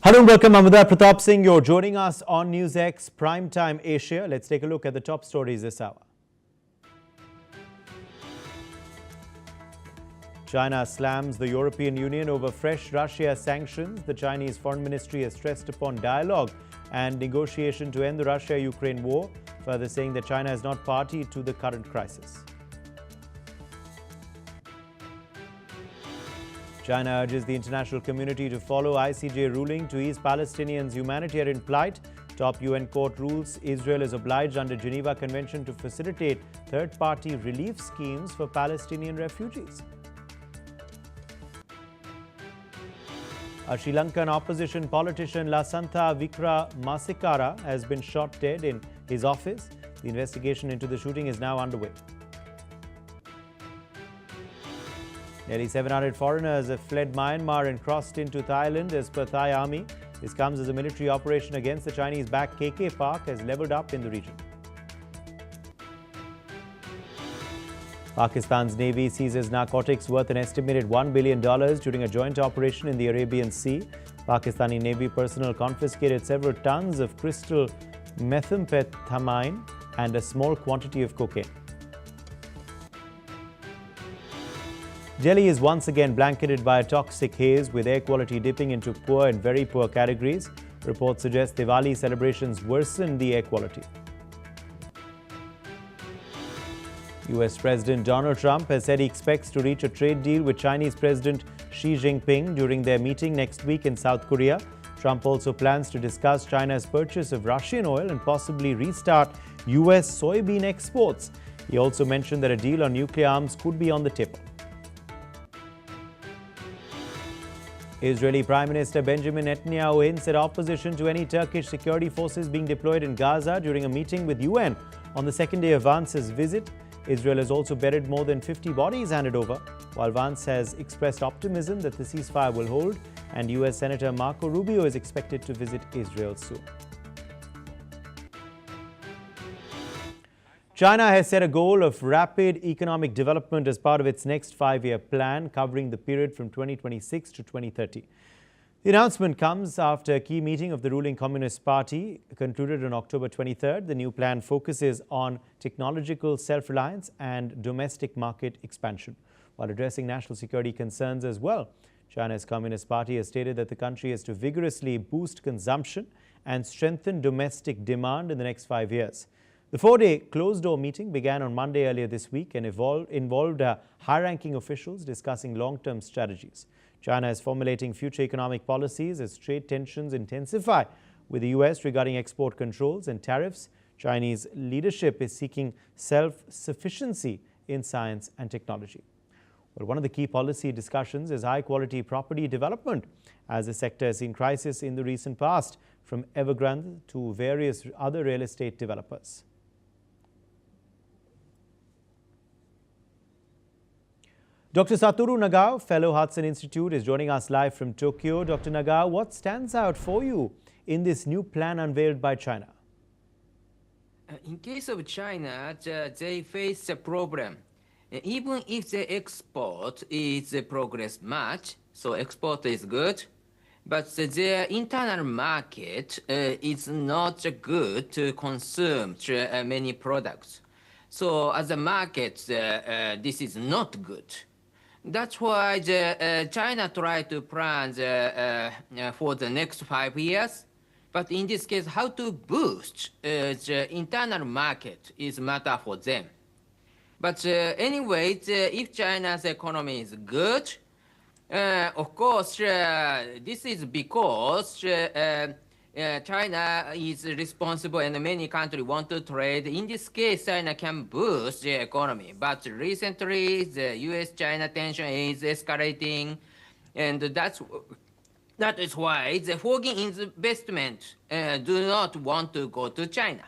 Hello and welcome. I'm Pratap Singh. You're joining us on NewsX Primetime Asia. Let's take a look at the top stories this hour. China slams the European Union over fresh Russia sanctions. The Chinese Foreign Ministry has stressed upon dialogue and negotiation to end the Russia-Ukraine war, further saying that China is not party to the current crisis. China urges the international community to follow ICJ ruling to ease Palestinians' humanitarian plight. Top UN court rules Israel is obliged under Geneva Convention to facilitate third-party relief schemes for Palestinian refugees. A Sri Lankan opposition politician Lasantha Vikramasikara has been shot dead in his office. The investigation into the shooting is now underway. Nearly 700 foreigners have fled Myanmar and crossed into Thailand as per Thai army. This comes as a military operation against the Chinese-backed KK Park has leveled up in the region. Pakistan's Navy seizes narcotics worth an estimated $1 billion during a joint operation in the Arabian Sea. Pakistani Navy personnel confiscated several tons of crystal methamphetamine and a small quantity of cocaine. Delhi is once again blanketed by a toxic haze, with air quality dipping into poor and very poor categories. Reports suggest Diwali celebrations worsen the air quality. US President Donald Trump has said he expects to reach a trade deal with Chinese President Xi Jinping during their meeting next week in South Korea. Trump also plans to discuss China's purchase of Russian oil and possibly restart US soybean exports. He also mentioned that a deal on nuclear arms could be on the table. Israeli Prime Minister Benjamin Netanyahu hints at opposition to any Turkish security forces being deployed in Gaza during a meeting with UN on the second day of Vance's visit. Israel has also buried more than 50 bodies handed over, while Vance has expressed optimism that the ceasefire will hold, and US Senator Marco Rubio is expected to visit Israel soon. China has set a goal of rapid economic development as part of its next five-year plan, covering the period from 2026 to 2030. The announcement comes after a key meeting of the ruling Communist Party concluded on October 23rd. The new plan focuses on technological self-reliance and domestic market expansion, while addressing national security concerns as well. China's Communist Party has stated that the country is to vigorously boost consumption and strengthen domestic demand in the next 5 years. The four-day closed-door meeting began on Monday earlier this week and involved high-ranking officials discussing long-term strategies. China is formulating future economic policies as trade tensions intensify with the US regarding export controls and tariffs. Chinese leadership is seeking self-sufficiency in science and technology. Well, one of the key policy discussions is high-quality property development, as the sector has seen crisis in the recent past, from Evergrande to various other real estate developers. Dr. Satoru Nagao, Fellow Hudson Institute, is joining us live from Tokyo. Dr. Nagao, what stands out for you in this new plan unveiled by China? In case of China, they face a problem. Even if the export is progress much, so export is good, but their internal market is not good to consume many products. So as a market, this is not good. That's why China tried to plan for the next 5 years. But in this case, how to boost the internal market is matter for them. But anyway, if China's economy is good, of course, this is because China is responsible and many countries want to trade. In this case, China can boost the economy. But recently, the US-China tension is escalating, and that is why the foreign investment do not want to go to China.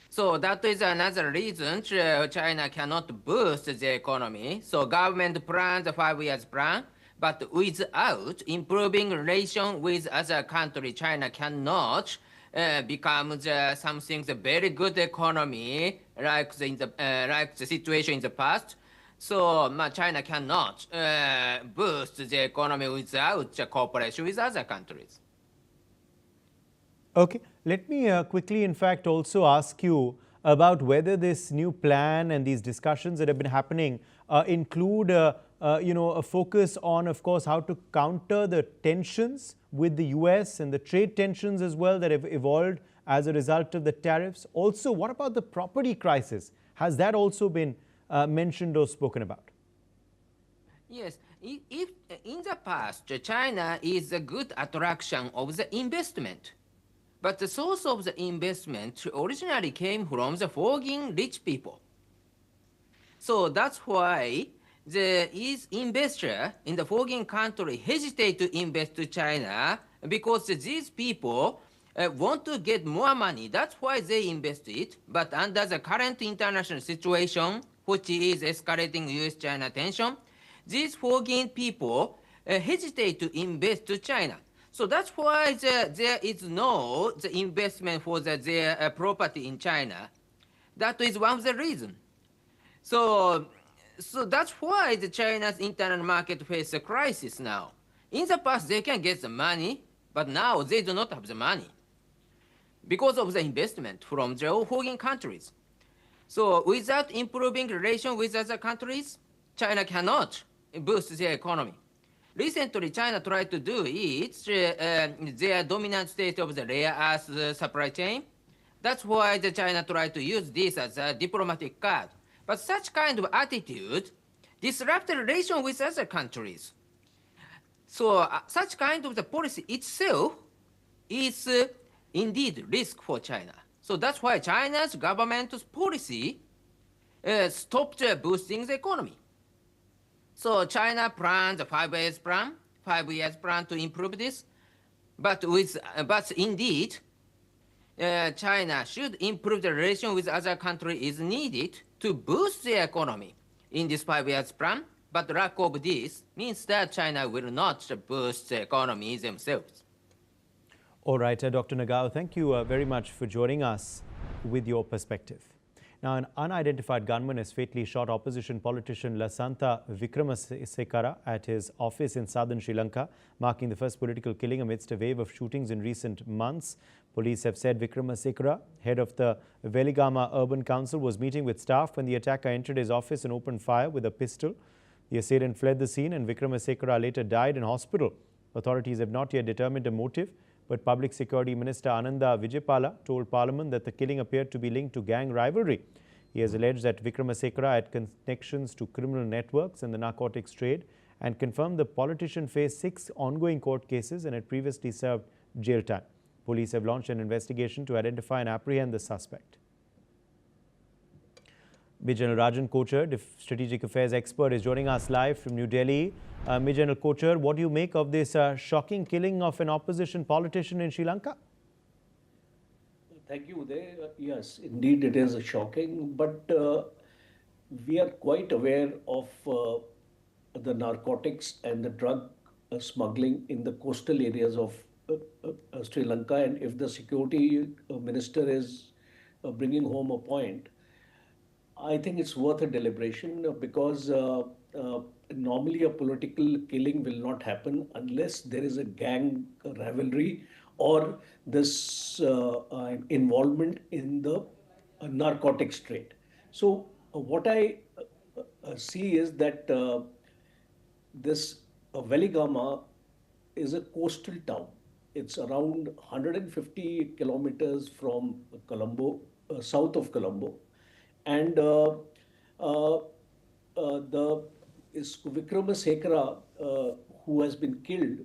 So that is another reason China cannot boost the economy. So government plans a 5 years plan, but without improving relation with other countries, China cannot become something very good economy like the situation in the past. So China cannot boost the economy without cooperation with other countries. Okay, let me quickly, in fact, also ask you about whether this new plan and these discussions that have been happening include, a focus on, of course, how to counter the tensions with the US and the trade tensions as well that have evolved as a result of the tariffs. Also, what about the property crisis? Has that also been mentioned or spoken about? Yes, if in the past China is a good attraction of the investment, but the source of the investment originally came from the foreign rich people. So that's why the is investor in the foreign country hesitate to invest to China because these people want to get more money. That's why they invest it. But under the current international situation, which is escalating U.S.-China tension, these foreign people hesitate to invest to China. So that's why there is no the investment for their property in China. That is one of the reasons. So, so that's why the China's internal market faces a crisis now. In the past, they can get the money, but now they do not have the money because of the investment from their foreign countries. So, without improving relations with other countries, China cannot boost their economy. Recently, China tried to do it, their dominant state of the rare earth supply chain. That's why the China tried to use this as a diplomatic card. But such kind of attitude disrupts the relation with other countries. So such kind of the policy itself is indeed risk for China. So that's why China's government's policy stopped boosting the economy. So China planned a 5 years plan, 5 years plan to improve this. But indeed, China should improve the relation with other countries is needed to boost their economy in this 5 years plan. But lack of this means that China will not boost the economy themselves. All right, Dr. Nagao, thank you very much for joining us with your perspective. Now, an unidentified gunman has fatally shot opposition politician Lasantha Wickremasekara at his office in southern Sri Lanka, marking the first political killing amidst a wave of shootings in recent months. Police have said Wickremasekara, head of the Veligama Urban Council, was meeting with staff when the attacker entered his office and opened fire with a pistol. The assailant fled the scene and Wickremasekara later died in hospital. Authorities have not yet determined a motive, but Public Security Minister Ananda Vijaypala told Parliament that the killing appeared to be linked to gang rivalry. He has alleged that Wickremasekara had connections to criminal networks and the narcotics trade and confirmed the politician faced 6 ongoing court cases and had previously served jail time. Police have launched an investigation to identify and apprehend the suspect. Major General Rajan Kochar, strategic affairs expert, is joining us live from New Delhi. Major General Kochar, what do you make of this shocking killing of an opposition politician in Sri Lanka? Thank you, Uday. Yes, indeed it is shocking, but we are quite aware of the narcotics and the drug smuggling in the coastal areas of Sri Lanka. And if the security minister is bringing home a point, I think it's worth a deliberation because normally a political killing will not happen unless there is a gang rivalry or this involvement in the narcotics trade. So what I see is that this Veligama is a coastal town. It's around 150 kilometers from Colombo, south of Colombo. And the Wickremasekara, who has been killed,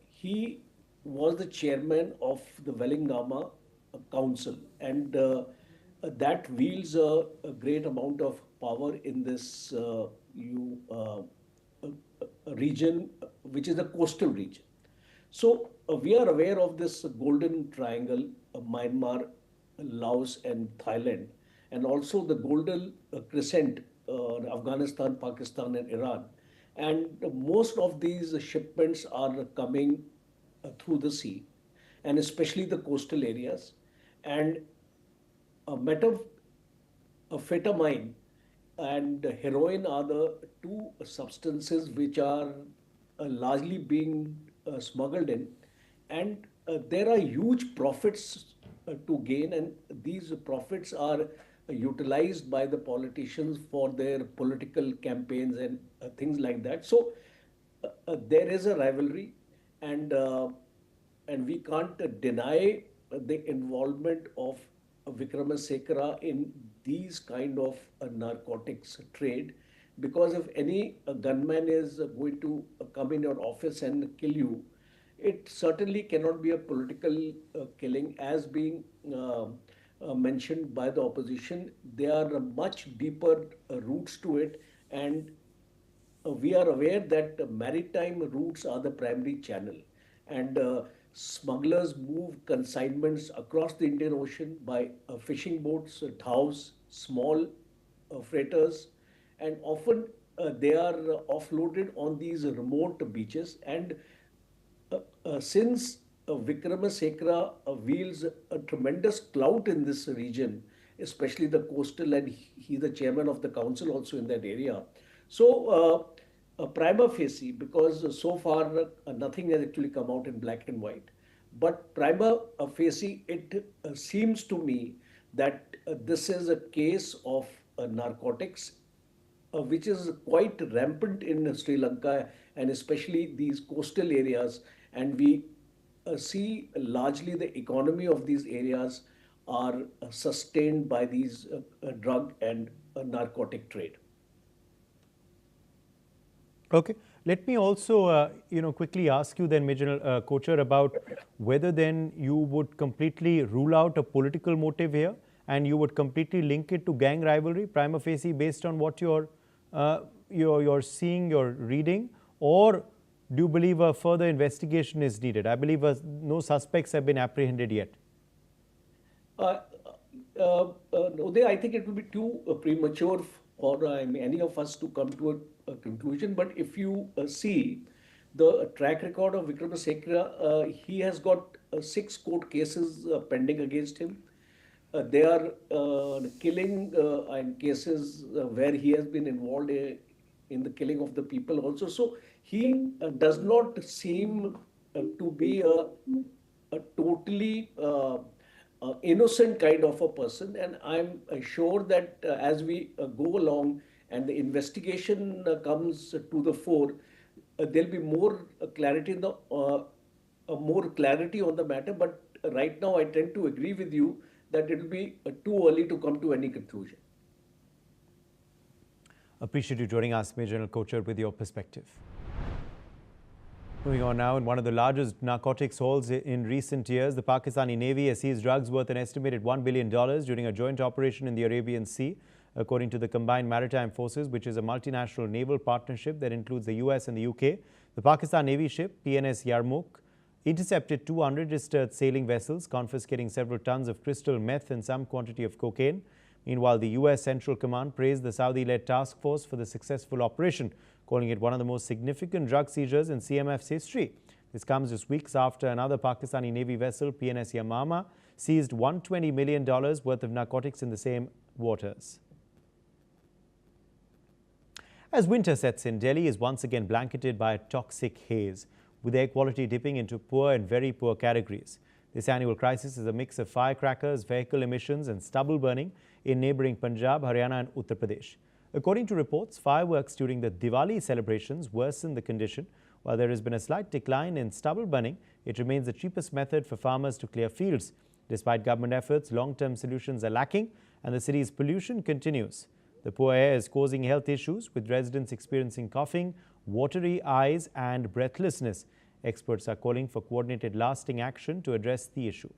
he was the chairman of the Veligama Council, and that wields a great amount of power in this region, which is the coastal region. So we are aware of this golden triangle, Myanmar, Laos, and Thailand, and also the golden crescent, Afghanistan, Pakistan, and Iran. And most of these shipments are coming through the sea, and especially the coastal areas. And methamphetamine and heroin are the two substances which are largely being smuggled in. and there are huge profits to gain, and these profits are utilized by the politicians for their political campaigns and things like that. So there is a rivalry, and we can't deny the involvement of Vikramasinghe in these kind of narcotics trade, because if any gunman is going to come in your office and kill you, it certainly cannot be a political killing as being mentioned by the opposition. There are much deeper roots to it, and we are aware that maritime routes are the primary channel, and smugglers move consignments across the Indian Ocean by fishing boats, dhows, small freighters, and often they are offloaded on these remote beaches. And since Vikramasinghe wields a tremendous clout in this region, especially the coastal, and he's the chairman of the council also in that area. So, prima facie, because so far nothing has actually come out in black and white, but prima facie, it seems to me that this is a case of narcotics which is quite rampant in Sri Lanka and especially these coastal areas. And we see largely the economy of these areas are sustained by these drug and narcotic trade. Okay. Let me also, quickly ask you then, Major Kochhar, about whether then you would completely rule out a political motive here and you would completely link it to gang rivalry, prima facie, based on what you're seeing, you're reading, or do you believe a further investigation is needed? I believe no suspects have been apprehended yet. Uday, I think it will be too premature for any of us to come to a conclusion. But if you see the track record of Vikramasinghe, he has got 6 court cases pending against him. They are killing and cases where he has been involved in the killing of the people also. So he does not seem to be a totally innocent kind of a person. And I'm sure that as we go along and the investigation comes to the fore, there'll be more clarity on the matter. But right now, I tend to agree with you that it will be too early to come to any conclusion. Appreciate you joining us, Major General Kochhar, with your perspective. Moving on now, in one of the largest narcotics hauls in recent years, the Pakistani Navy has seized drugs worth an estimated $1 billion during a joint operation in the Arabian Sea, according to the Combined Maritime Forces, which is a multinational naval partnership that includes the US and the UK. The Pakistan Navy ship, PNS Yarmouk, intercepted 2 unregistered sailing vessels, confiscating several tons of crystal meth and some quantity of cocaine. Meanwhile, the US Central Command praised the Saudi-led task force for the successful operation, calling it one of the most significant drug seizures in CMF's history. This comes just weeks after another Pakistani Navy vessel, PNS Yamama, seized $120 million worth of narcotics in the same waters. As winter sets in, Delhi is once again blanketed by a toxic haze, with air quality dipping into poor and very poor categories. This annual crisis is a mix of firecrackers, vehicle emissions and stubble burning in neighbouring Punjab, Haryana and Uttar Pradesh. According to reports, fireworks during the Diwali celebrations worsen the condition. While there has been a slight decline in stubble burning, it remains the cheapest method for farmers to clear fields. Despite government efforts, long-term solutions are lacking and the city's pollution continues. The poor air is causing health issues, with residents experiencing coughing, watery eyes and breathlessness. Experts are calling for coordinated, lasting action to address the issue.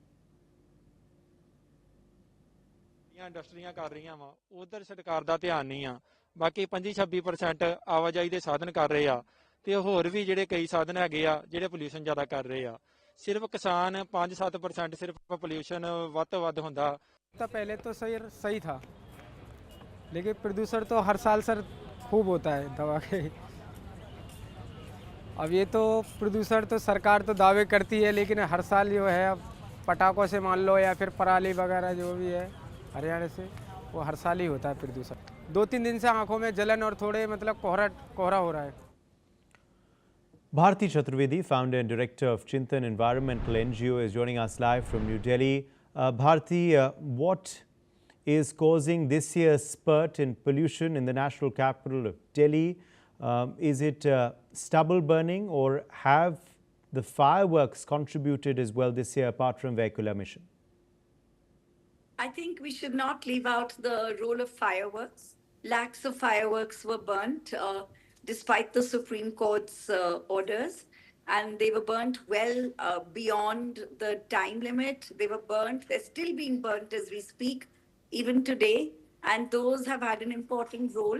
ਇੰਡਸਟਰੀਆਂ ਕਰ ਰਹੀਆਂ ਵਾ ਉਧਰ ਸਰਕਾਰ ਦਾ ਧਿਆਨ ਨਹੀਂ ਆ ਬਾਕੀ 25-26% ਆਵਾਜਾਈ ਦੇ ਸਾਧਨ ਕਰ ਰਹੇ ਆ ਤੇ ਹੋਰ ਵੀ ਜਿਹੜੇ ਕਈ ਸਾਧਨ ਹੈਗੇ ਆ ਜਿਹੜੇ ਪੋਲੂਸ਼ਨ ਜ਼ਿਆਦਾ ਕਰ ਰਹੇ ਆ ਸਿਰਫ ਕਿਸਾਨ 5-7% ਸਿਰਫ ਪੋਲੂਸ਼ਨ ਵੱਧ ਤੋਂ ਵੱਧ ਹੁੰਦਾ ਤਾਂ पहले तो सही था लेकिन प्रदूषण तो हर साल सर खूब होता है दवा के अब ये तो प्रदूषण तो सरकार तो दावे करती है लेकिन हर साल जो है अब पटाखों से मान लो या फिर पराली वगैरह जो भी है हरियाणा से वो हर साल ही होता है प्रदूषण 2-3 दिन से आंखों में जलन और थोड़े मतलब कोहरा हो रहा है. Bharti Chaturvedi, founder and director of Chintan Environmental NGO, is joining us live from New Delhi. Bharti, what is causing this year's spurt in pollution in the national capital of Delhi? Is it stubble burning, or have the fireworks contributed as well this year apart from vehicular emission? I think we should not leave out the role of fireworks. Lakhs of fireworks were burnt despite the Supreme Court's orders, and they were burnt well beyond the time limit. They were burnt, they're still being burnt as we speak, even today, and those have had an important role.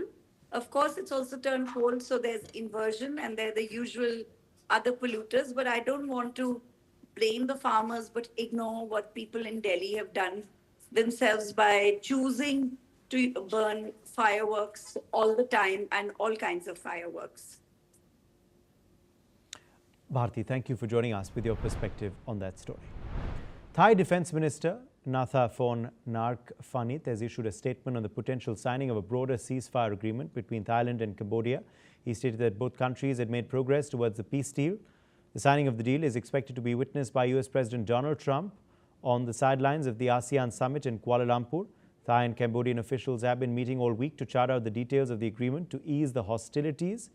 Of course, it's also turned cold, so there's inversion and there are the usual other polluters, but I don't want to blame the farmers but ignore what people in Delhi have done themselves by choosing to burn fireworks all the time and all kinds of fireworks. Bharti, thank you for joining us with your perspective on that story. Thai Defence Minister Nathapon Nark-Fanit has issued a statement on the potential signing of a broader ceasefire agreement between Thailand and Cambodia. He stated that both countries had made progress towards the peace deal. The signing of the deal is expected to be witnessed by US President Donald Trump on the sidelines of the ASEAN summit in Kuala Lumpur. Thai and Cambodian officials have been meeting all week to chart out the details of the agreement to ease the hostilities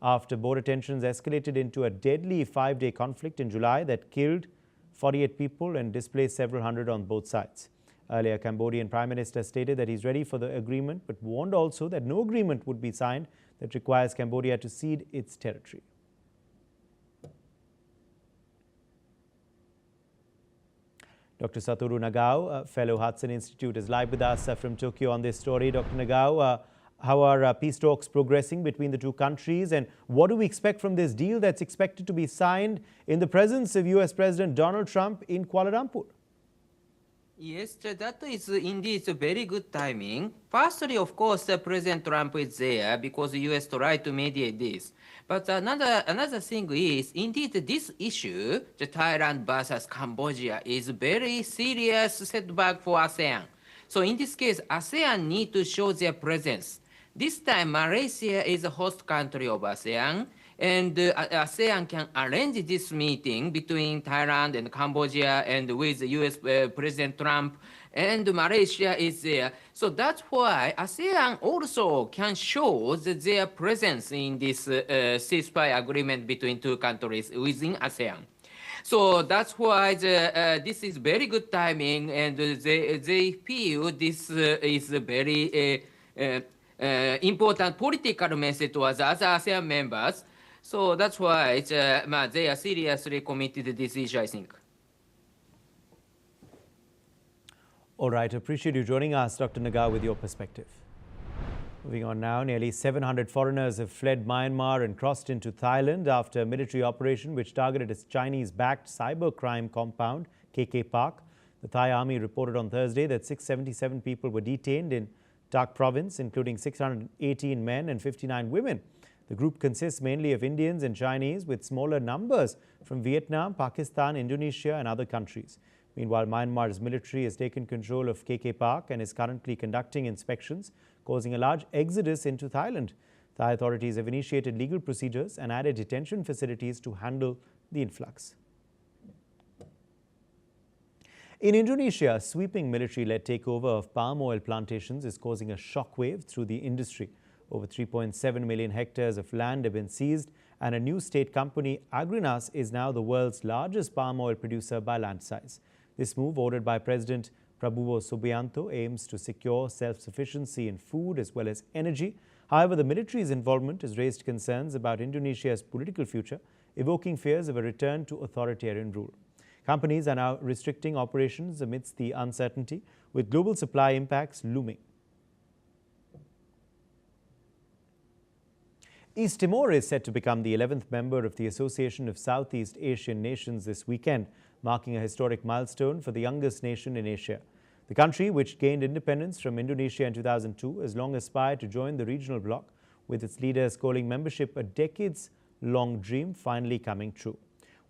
after border tensions escalated into a deadly 5-day conflict in July that killed 48 people and displaced several hundred on both sides. Earlier, Cambodian Prime Minister stated that he's ready for the agreement, but warned also that no agreement would be signed that requires Cambodia to cede its territory. Dr. Satoru Nagao, fellow Hudson Institute, is live with us from Tokyo on this story. Dr. Nagao, how are peace talks progressing between the two countries, and what do we expect from this deal that's expected to be signed in the presence of US President Donald Trump in Kuala Lumpur? Yes, that is indeed a very good timing. Firstly, of course, President Trump is there because the US tried to mediate this. But another thing is, indeed, this issue, the Thailand versus Cambodia, is a very serious setback for ASEAN. So in this case, ASEAN need to show their presence. This time, Malaysia is a host country of ASEAN, and ASEAN can arrange this meeting between Thailand and Cambodia and with US President Trump, and Malaysia is there. So that's why ASEAN also can show their presence in this ceasefire agreement between two countries within ASEAN. So that's why this is very good timing, and they feel this is a very important political message to other ASEAN members. So that's why they are seriously committed to this issue, I think. All right, appreciate you joining us, Dr. Nagao, with your perspective. Moving on now, nearly 700 foreigners have fled Myanmar and crossed into Thailand after a military operation which targeted its Chinese-backed cybercrime compound, KK Park. The Thai army reported on Thursday that 677 people were detained in Tak province, including 618 men and 59 women. The group consists mainly of Indians and Chinese, with smaller numbers from Vietnam, Pakistan, Indonesia and other countries. Meanwhile, Myanmar's military has taken control of KK Park and is currently conducting inspections, causing a large exodus into Thailand. Thai authorities have initiated legal procedures and added detention facilities to handle the influx. In Indonesia, a sweeping military-led takeover of palm oil plantations is causing a shockwave through the industry. Over 3.7 million hectares of land have been seized, and a new state company, Agrinas, is now the world's largest palm oil producer by land size. This move, ordered by President Prabowo Subianto, aims to secure self-sufficiency in food as well as energy. However, the military's involvement has raised concerns about Indonesia's political future, evoking fears of a return to authoritarian rule. Companies are now restricting operations amidst the uncertainty, with global supply impacts looming. East Timor is set to become the 11th member of the Association of Southeast Asian Nations this weekend, marking a historic milestone for the youngest nation in Asia. The country, which gained independence from Indonesia in 2002, has long aspired to join the regional bloc, with its leaders calling membership a decades-long dream finally coming true.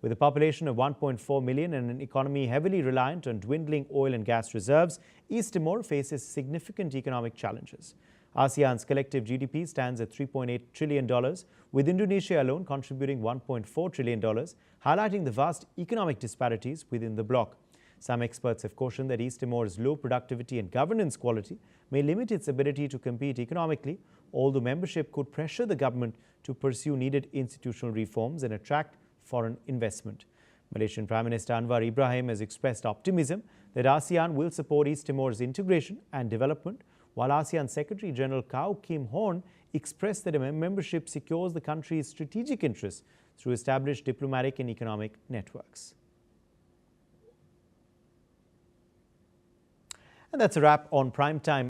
With a population of 1.4 million and an economy heavily reliant on dwindling oil and gas reserves, East Timor faces significant economic challenges. ASEAN's collective GDP stands at $3.8 trillion, with Indonesia alone contributing $1.4 trillion, highlighting the vast economic disparities within the bloc. Some experts have cautioned that East Timor's low productivity and governance quality may limit its ability to compete economically, although membership could pressure the government to pursue needed institutional reforms and attract foreign investment. Malaysian Prime Minister Anwar Ibrahim has expressed optimism that ASEAN will support East Timor's integration and development, while ASEAN Secretary General Kau Kim Horn expressed that a membership secures the country's strategic interests through established diplomatic and economic networks. And that's a wrap on Prime Time.